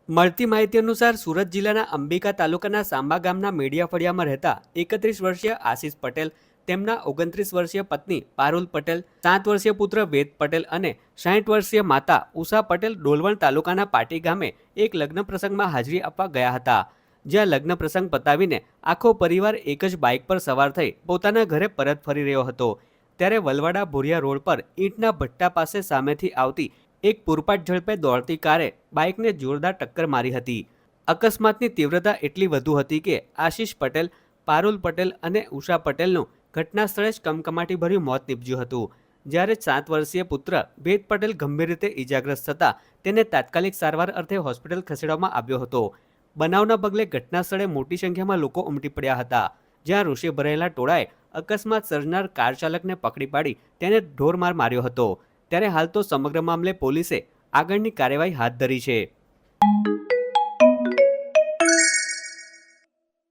મળતી માહિતી અનુસાર સુરત જિલ્લાના અંબિકા તાલુકાના સાંબા ગામના મેડિયા ફળિયામાં રહેતા 31 વર્ષીય આશિષ પટેલ, તેમના 29 વર્ષીય પત્ની પારુલ પટેલ, 7 વર્ષીય પુત્ર વેદ પટેલ અને 60 વર્ષીય માતા ઉષા પટેલ ડોલવણ તાલુકાના પાટી ગામે એક લગ્ન પ્રસંગમાં હાજરી આપવા ગયા હતા. જ્યાં લગ્ન પ્રસંગ પતાવીને આખો પરિવાર એક જ બાઇક પર સવાર થઈ પોતાના ઘરે પરત ફરી રહ્યો હતો. ત્યારે વલવાડા ભોરિયા રોડ પર ઈંટના ભટ્ટા પાસે સામેથી આવતી એક પૂરપાટ ઝડપે દોડતી કારે બાઇકને જોરદાર ટક્કર મારી હતી. અકસ્માતની તીવ્રતા એટલી વધુ હતી કે આશિષ પટેલ, પારુલ પટેલ અને ઉષા પટેલનું ઘટના સ્થળે જ કમકમાટીભર્યું મોત નીપજ્યું હતું. જ્યારે 7 વર્ષીય પુત્ર વેદ પટેલ ગંભીર રીતે ઇજાગ્રસ્ત થતા તેને તાત્કાલિક સારવાર અર્થે હોસ્પિટલ ખસેડવામાં આવ્યો હતો. બનાવના પગલે ઘટના સ્થળે મોટી સંખ્યામાં લોકો ઉમટી પડ્યા હતા. જ્યાં રોષે ભરાયેલા ટોળાએ અકસ્માત સર્જનાર કાર ચાલકને પકડી પાડી તેને ઢોરમાર માર્યો હતો. ત્યારે હાલ તો સમગ્ર મામલે પોલીસે આગળની કાર્યવાહી હાથ ધરી છે.